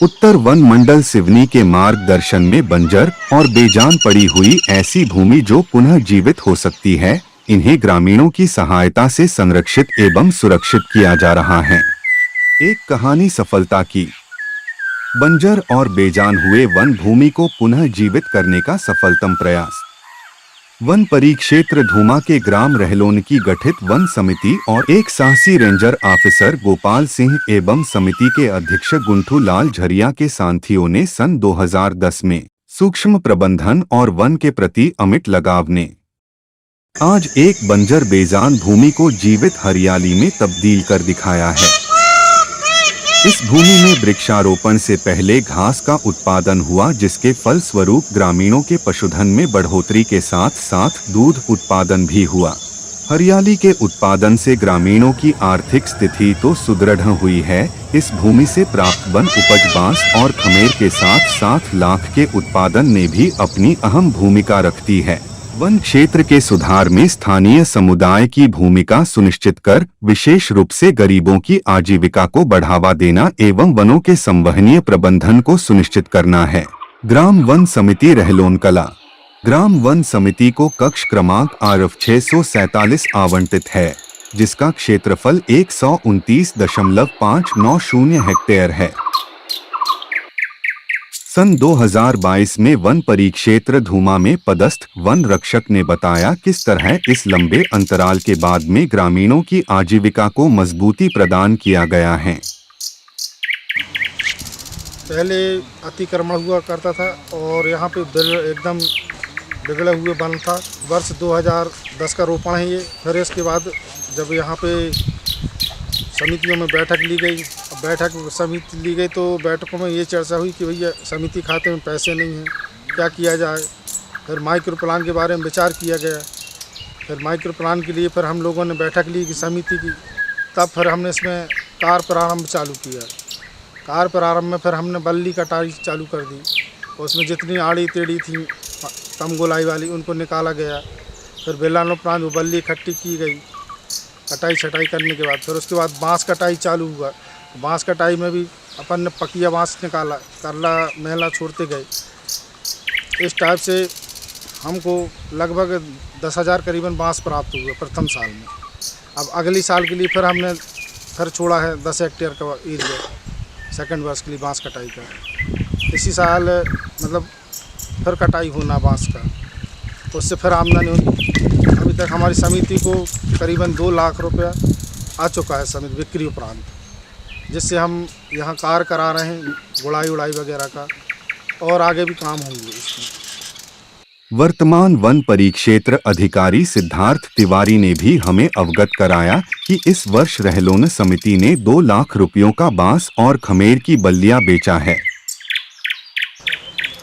उत्तर one मंडल सिवनी के मार्गदर्शन में बंजर और बेजान पड़ी हुई ऐसी भूमि जो पुनः जीवित हो सकती है, इन्हें ग्रामीणों की सहायता से संरक्षित एवं सुरक्षित किया जा रहा है। एक कहानी सफलता की। बंजर और बेजान हुए वन भूमि को पुनः जीवित करने का सफलतम प्रयास। वन परिक्षेत्र धूमा के ग्राम रहलोन की गठित वन समिति और एक साहसी रेंजर ऑफिसर गोपाल सिंह एवं समिति के अध्यक्ष गुंठू लाल झरिया के साथियों ने सन 2010 में सूक्ष्म प्रबंधन और वन के प्रति अमिट लगाव ने आज एक बंजर बेजान भूमि को जीवित हरियाली में तब्दील कर दिखाया है। इस भूमि में वृक्षारोपण से पहले घास का उत्पादन हुआ, जिसके फलस्वरूप ग्रामीणों के पशुधन में बढ़ोतरी के साथ साथ दूध उत्पादन भी हुआ। हरियाली के उत्पादन से ग्रामीणों की आर्थिक स्थिति तो सुदृढ़ हुई है, इस भूमि से प्राप्त वन उपज बांस और खमेर के साथ साथ लाख के उत्पादन ने भी अपनी अहम भूमिका रखती है। वन क्षेत्र के सुधार में स्थानीय समुदाय की भूमिका सुनिश्चित कर विशेष रूप से गरीबों की आजीविका को बढ़ावा देना एवं वनों के संवहनीय प्रबंधन को सुनिश्चित करना है। ग्राम वन समिति रहलोन कला। ग्राम वन समिति को कक्ष क्रमांक RF 647 आवंटित है, जिसका क्षेत्रफल 129.590 हेक्टेयर है। सन 2022 में वन परिक्षेत्र धूमा में पदस्थ वन रक्षक ने बताया किस तरह इस लंबे अंतराल के बाद में ग्रामीणों की आजीविका को मजबूती प्रदान किया गया है। पहले अतिक्रमण हुआ करता था और यहाँ पे एकदम बिगड़े हुए वन था। वर्ष 2010 का रोपण है ये। फिर इसके बाद जब यहाँ पे समितियों में बैठक ली गई, समिति ली गई तो बैठकों में ये चर्चा हुई कि भैया समिति खाते में पैसे नहीं हैं, क्या किया जाए। फिर माइक्रो प्लान के बारे में विचार किया गया। फिर माइक्रो प्लान के लिए फिर हम लोगों ने बैठक ली कि समिति की, तब फिर हमने इसमें कार्य प्रारंभ चालू किया। कार्य प्रारंभ में फिर हमने बल्ली कटाई चालू कर दी। उसमें जितनी आड़ी टेढ़ी थी कम गोलाई वाली उनको निकाला गया। फिर बेलानोपरांत वो बल्ली इकट्ठी की गई कटाई छटाई करने के बाद। फिर उसके बाद बांस कटाई चालू हुआ। बांस कटाई में भी अपन ने पकिया बांस निकाला, करला मेला छोड़ते गए। इस टाइप से हमको लगभग 10,000 करीबन बांस प्राप्त हुए प्रथम साल में। अब अगली साल के लिए फिर हमने छोड़ा है 10 हेक्टेयर का एरिया सेकंड वर्ष के लिए बांस कटाई का। इसी साल मतलब फिर कटाई होना बांस का, तो उससे फिर आमदनी होगी। अभी तक हमारी समिति को करीबन 2 लाख रुपया आ चुका है समिति बिक्री उपरांत, जिससे हम यहाँ कार्य करा रहे हैं गुड़ाई उड़ाई वगैरह का, और आगे भी काम होंगे इसमें। वर्तमान वन परिक्षेत्र अधिकारी सिद्धार्थ तिवारी ने भी हमें अवगत कराया कि इस वर्ष रहलोन समिति ने 2 लाख रुपयों का बांस और खमेर की बल्लियां बेचा है।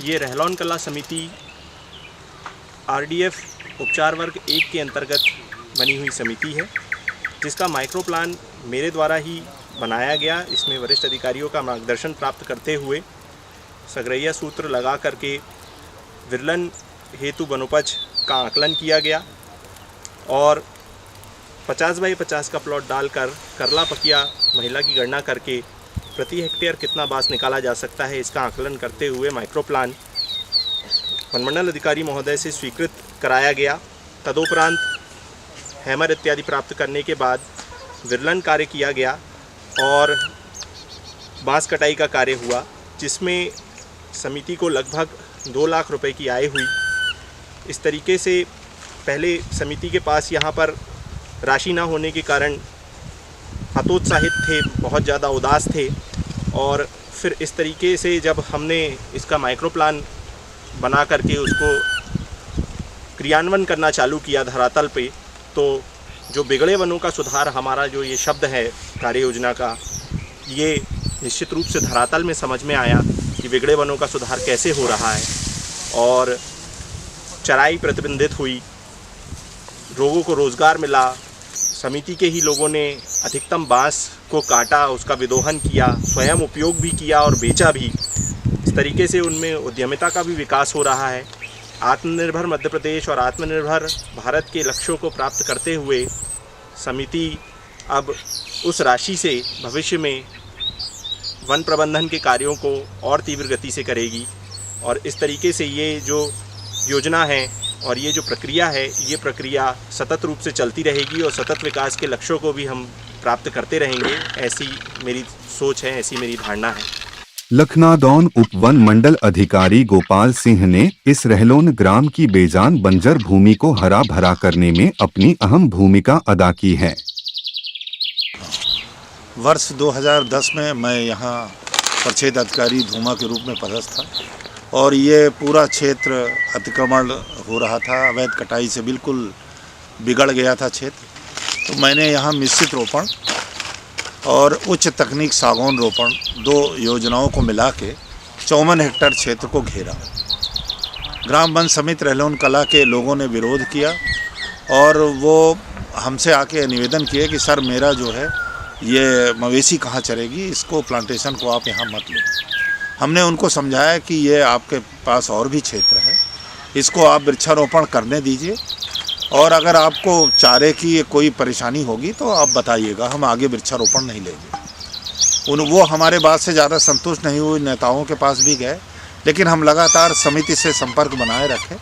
ये रहलोन कला समिति RDF उपचार वर्ग 1 के अंतर्गत बनी हुई समिति है, जिसका माइक्रो प्लान मेरे द्वारा ही बनाया गया। इसमें वरिष्ठ अधिकारियों का मार्गदर्शन प्राप्त करते हुए सगरैया सूत्र लगा करके विरलन हेतु वनोपज का आकलन किया गया और 50 बाई 50 का प्लॉट डालकर करला पकिया महिला की गणना करके प्रति हेक्टेयर कितना बांस निकाला जा सकता है, इसका आकलन करते हुए माइक्रो प्लान वनमंडल अधिकारी महोदय से स्वीकृत कराया गया। तदोपरांत हैमर इत्यादि प्राप्त करने के बाद विरलन कार्य किया गया और बांस कटाई का कार्य हुआ, जिसमें समिति को लगभग 2 लाख रुपए की आय हुई। इस तरीके से पहले समिति के पास यहाँ पर राशि ना होने के कारण हतोत्साहित थे, बहुत ज़्यादा उदास थे, और फिर इस तरीके से जब हमने इसका माइक्रो प्लान बना करके उसको क्रियान्वयन करना चालू किया धरातल पे, तो जो बिगड़े वनों का सुधार हमारा जो ये शब्द है कार्य योजना का, ये निश्चित रूप से धरातल में समझ में आया कि बिगड़े वनों का सुधार कैसे हो रहा है। और चराई प्रतिबंधित हुई, लोगों को रोज़गार मिला, समिति के ही लोगों ने अधिकतम बांस को काटा, उसका विदोहन किया, स्वयं उपयोग भी किया और बेचा भी। इस तरीके से उनमें उद्यमिता का भी विकास हो रहा है। आत्मनिर्भर मध्य प्रदेश और आत्मनिर्भर भारत के लक्ष्यों को प्राप्त करते हुए समिति अब उस राशि से भविष्य में वन प्रबंधन के कार्यों को और तीव्र गति से करेगी और इस तरीके से ये जो योजना है और ये जो प्रक्रिया है, ये प्रक्रिया सतत रूप से चलती रहेगी और सतत विकास के लक्ष्यों को भी हम प्राप्त करते रहेंगे। ऐसी मेरी सोच है, ऐसी मेरी धारणा है। लखनादौन उप वन मंडल अधिकारी गोपाल सिंह ने इस रहलोन ग्राम की बेजान बंजर भूमि को हरा भरा करने में अपनी अहम भूमिका अदा की है। वर्ष 2010 में मैं यहाँ परिक्षेत्र अधिकारी धूमा के रूप में पदस्थ था और ये पूरा क्षेत्र अतिक्रमण हो रहा था, अवैध कटाई से बिल्कुल बिगड़ गया था क्षेत्र। तो मैंने यहाँ मिश्रित रोपण और उच्च तकनीक सागौन रोपण 2 योजनाओं को मिला के 54 हेक्टेयर क्षेत्र को घेरा। ग्राम वन समिति रहलोन कला के लोगों ने विरोध किया और वो हमसे आके निवेदन किए कि सर मेरा जो है ये मवेशी कहाँ चरेगी, इसको प्लांटेशन को आप यहाँ मत लो। हमने उनको समझाया कि ये आपके पास और भी क्षेत्र है, इसको आप वृक्षारोपण करने दीजिए और अगर आपको चारे की कोई परेशानी होगी तो आप बताइएगा, हम आगे वृक्षारोपण नहीं लेंगे। वो हमारे बात से ज़्यादा संतुष्ट नहीं हुए, नेताओं के पास भी गए, लेकिन हम लगातार समिति से संपर्क बनाए रखे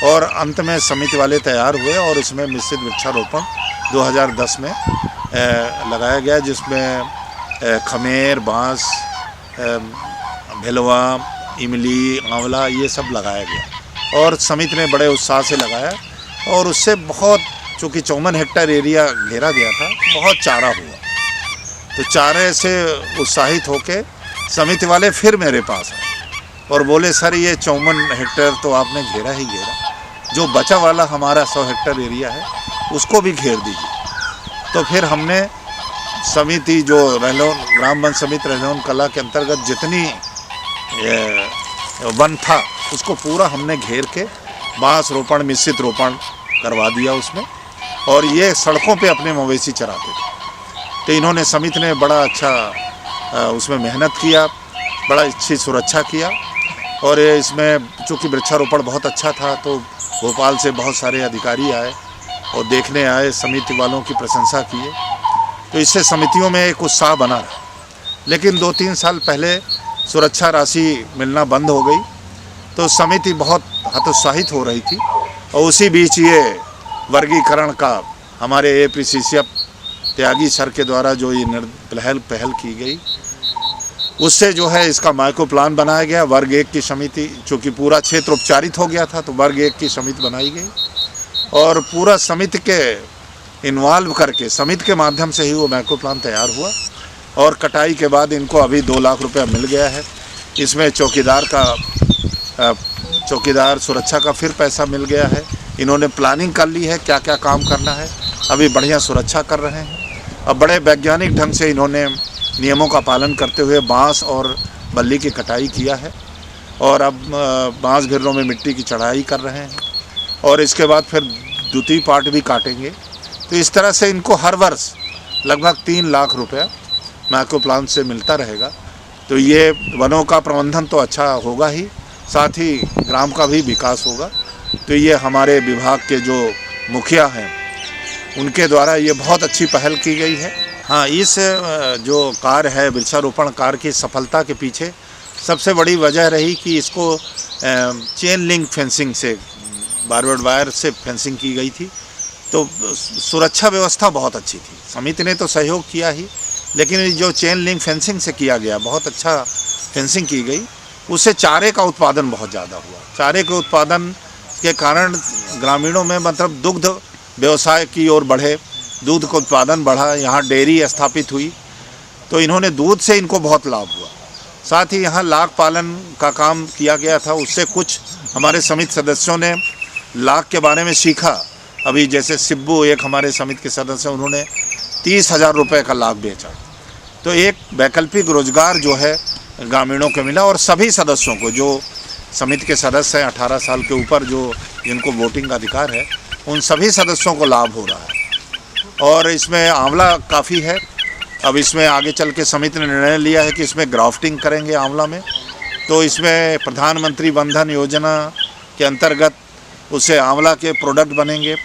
और अंत में समिति वाले तैयार हुए और उसमें मिश्रित वृक्षारोपण 2010 में लगाया गया, जिसमें खमेर, बांस, भेलवा, इमली, आंवला ये सब लगाया गया और समिति ने बड़े उत्साह से लगाया और उससे बहुत, चूँकि 54 हेक्टेयर एरिया घेरा गया था, बहुत चारा हुआ। तो चारे से उत्साहित होके समिति वाले फिर मेरे पास आए और बोले सर ये 54 हेक्टेयर तो आपने घेरा ही घेरा, जो बचा वाला हमारा 100 हेक्टेयर एरिया है उसको भी घेर दीजिए। तो फिर हमने समिति जो रहलोन ग्राम वन समिति रहलोन कला के अंतर्गत जितनी वन था उसको पूरा हमने घेर के बांस रोपण, मिश्रित रोपण करवा दिया उसमें और ये सड़कों पे अपने मवेशी चराते थे। तो इन्होंने समिति ने बड़ा अच्छा उसमें मेहनत किया, बड़ा अच्छी सुरक्षा किया और इसमें चूँकि वृक्षारोपण बहुत अच्छा था तो भोपाल से बहुत सारे अधिकारी आए और देखने आए, समिति वालों की प्रशंसा किए। तो इससे समितियों में एक उत्साह बना रहा। लेकिन 2-3 साल पहले सुरक्षा राशि मिलना बंद हो गई तो समिति बहुत हतोत्साहित हो रही थी और उसी बीच ये वर्गीकरण का हमारे APCCF त्यागी सर के द्वारा जो ये पहल की गई, उससे जो है इसका माइक्रो प्लान बनाया गया। वर्ग 1 की समिति, चूँकि पूरा क्षेत्र उपचारित हो गया था तो वर्ग 1 की समिति बनाई गई और पूरा समिति के इन्वॉल्व करके समिति के माध्यम से ही वो माइक्रो प्लान तैयार हुआ और कटाई के बाद इनको अभी 2 लाख रुपया मिल गया है। इसमें चौकीदार सुरक्षा का फिर पैसा मिल गया है। इन्होंने प्लानिंग कर ली है क्या क्या काम करना है, अभी बढ़िया सुरक्षा कर रहे हैं। अब बड़े वैज्ञानिक ढंग से इन्होंने नियमों का पालन करते हुए बांस और बल्ली की कटाई किया है और अब बांस भिर्रों में मिट्टी की चढ़ाई कर रहे हैं और इसके बाद फिर द्वितीय पार्ट भी काटेंगे। तो इस तरह से इनको हर वर्ष लगभग 3 लाख रुपया माइक्रो प्लान से मिलता रहेगा। तो ये वनों का प्रबंधन तो अच्छा होगा ही, साथ ही ग्राम का भी विकास होगा। तो ये हमारे विभाग के जो मुखिया हैं उनके द्वारा ये बहुत अच्छी पहल की गई है। हाँ, इस जो कार्य है वृक्षारोपण कार्य की सफलता के पीछे सबसे बड़ी वजह रही कि इसको चेन लिंक फेंसिंग से, बारबेड वायर से फेंसिंग की गई थी। तो सुरक्षा व्यवस्था बहुत अच्छी थी। समिति ने तो सहयोग किया ही, लेकिन जो चेन लिंक फेंसिंग से किया गया, बहुत अच्छा फेंसिंग की गई, उससे चारे का उत्पादन बहुत ज़्यादा हुआ। चारे के उत्पादन के कारण ग्रामीणों में मतलब दुग्ध व्यवसाय की ओर बढ़े, दूध का उत्पादन बढ़ा, यहाँ डेयरी स्थापित हुई तो इन्होंने दूध से इनको बहुत लाभ हुआ। साथ ही यहाँ लाख पालन का काम किया गया था, उससे कुछ हमारे समिति सदस्यों ने लाख के बारे में सीखा। अभी जैसे सिब्बू एक हमारे समिति के सदस्य, उन्होंने 30,000 रुपये का लाख बेचा। तो एक वैकल्पिक रोजगार जो है ग्रामीणों को मिला और सभी सदस्यों को, जो समिति के सदस्य हैं 18 साल के ऊपर, जो जिनको वोटिंग का अधिकार है, उन सभी सदस्यों को लाभ हो रहा है। और इसमें आंवला काफ़ी है। अब इसमें आगे चल के समिति ने निर्णय लिया है कि इसमें ग्राफ्टिंग करेंगे आंवला में। तो इसमें प्रधानमंत्री वन धन योजना के अंतर्गत उससे आंवला के प्रोडक्ट बनेंगे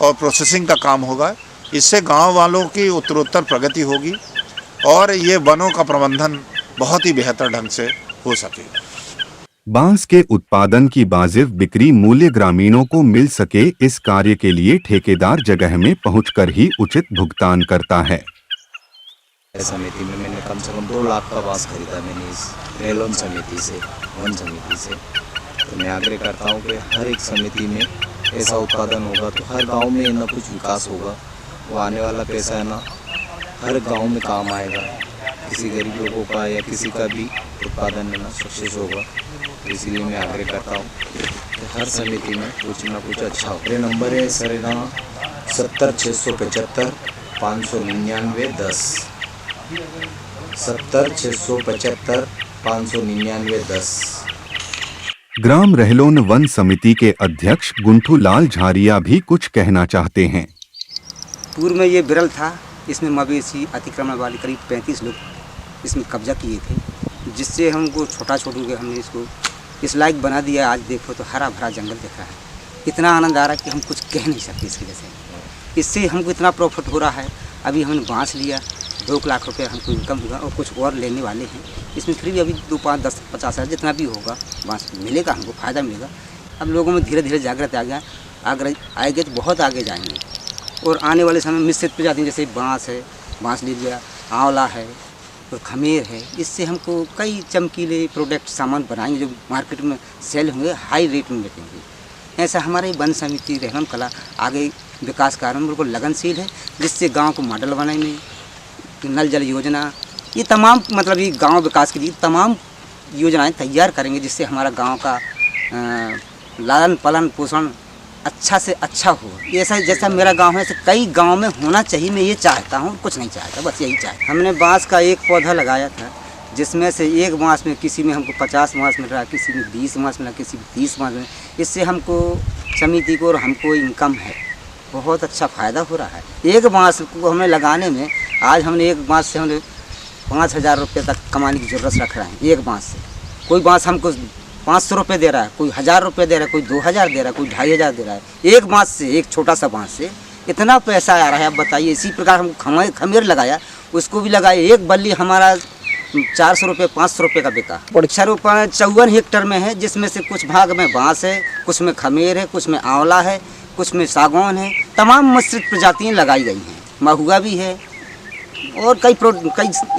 और प्रोसेसिंग का काम होगा। इससे गांव वालों की उत्तरोत्तर प्रगति होगी और ये वनों का प्रबंधन बहुत ही बेहतर ढंग से हो सके। बांस के उत्पादन की वाजिब बिक्री मूल्य ग्रामीणों को मिल सके, इस कार्य के लिए ठेकेदार जगह में पहुंचकर ही उचित भुगतान करता है। समिति में मैंने कम से कम 2 लाख का बांस खरीदा मैंने इस रेलोन समिति से, वन समिति से। तो मैं आग्रह करता हूँ कि हर एक समिति में ऐसा उत्पादन होगा तो हर गांव में ना कुछ विकास होगा। वो आने वाला पैसा है ना हर गांव में काम आएगा, किसी गरीब लोगों का या किसी का भी उत्पादन में ना सक्सेस होगा। तो इसीलिए मैं आग्रह करता हूँ कि हर समिति में कुछ ना कुछ अच्छा हो। मेरे नंबर है सरेना 70 675 599 10, 70 675 599 10। ग्राम रहलोन वन समिति के अध्यक्ष गुंठू लाल झारिया भी कुछ कहना चाहते हैं। पूर्व में ये बिरल था, इसमें मवेशी अतिक्रमण वाले करीब 35 लोग इसमें कब्जा किए थे, जिससे हमको छोटा के हमने इसको इस लायक बना दिया। आज देखो तो हरा भरा जंगल दिख रहा है, इतना आनंद आ रहा है कि हम कुछ कह नहीं सकते इसकी वजह से। इससे हमको इतना प्रॉफिट हो रहा है। अभी हमने बांस लिया, 2 लाख रुपये हमको इनकम हुआ और कुछ और लेने वाले हैं इसमें। फिर भी अभी 2, 5, 10, 50 हज़ार जितना भी होगा बांस मिलेगा, हमको फ़ायदा मिलेगा। अब लोगों में धीरे धीरे जागृत आ गया, आएंगे तो बहुत आगे जाएंगे। और आने वाले समय मिश्रित प्रजातियाँ जैसे बांस है, बांस लीजिए, आंवला है और खमीर है, इससे हमको कई चमकीले प्रोडक्ट सामान बनाएंगे जो मार्केट में सेल होंगे, हाई रेट में बेचेंगे। ऐसा हमारे वन समिति रहलोन कला आगे विकास कार्य में बिल्कुल लगनशील है, जिससे गांव को मॉडल बनाने, नल जल योजना, ये तमाम मतलब ये गांव विकास के लिए तमाम योजनाएं तैयार करेंगे, जिससे हमारा गांव का लालन पालन पोषण अच्छा से अच्छा हो। ये ऐसा जैसा मेरा गांव है ऐसे कई गांव में होना चाहिए, मैं ये चाहता हूँ, कुछ नहीं चाहता, बस यही चाहता। हमने बांस का एक पौधा लगाया था, जिसमें से एक बांस में किसी में हमको 50 बांस मिल रहा है, किसी में 20 बांस मिला, किसी में 30 बांस मिला। इससे हमको समिति को और हमको इनकम है, बहुत अच्छा फ़ायदा हो रहा है। एक बांस को हमें लगाने में आज हमने एक बांस से हमने 5000 रुपये तक कमाने की ज़रूरत रख रहे हैं। एक बांस से कोई बांस हमको 500 रुपये दे रहा है, कोई 1000 रुपये दे रहा है, कोई 2000 दे रहा है, कोई 2500 दे रहा है। एक बांस से, एक छोटा सा बांस से इतना पैसा आ रहा है, आप बताइए। इसी प्रकार हम खमीर लगाया, उसको भी लगाया, एक बल्ली हमारा 400 रुपये 500 रुपये का बिका। वृक्षारोपण 54 हेक्टेयर में है, जिसमें से कुछ भाग में बांस है, कुछ में खमीर है, कुछ में आंवला है, कुछ में सागौन है। तमाम मिश्रित प्रजातियाँ लगाई गई हैं, महुआ भी है और कई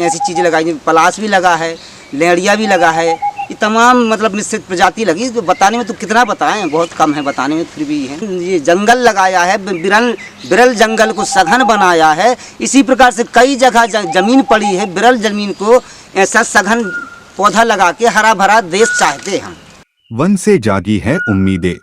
ऐसी चीज़ें लगाई गई। पलाश भी लगा है, लेड़िया भी लगा है, ये तमाम मतलब मिश्रित प्रजाति लगी। तो बताने में तो कितना बताएं, बहुत कम है बताने में, फिर भी है। ये जंगल लगाया है, बिरल जंगल को सघन बनाया है। इसी प्रकार से कई जगह जमीन पड़ी है, बिरल जमीन को ऐसा सघन पौधा लगा के हरा भरा देश चाहते हैं हम। वन से जागी है उम्मीदें।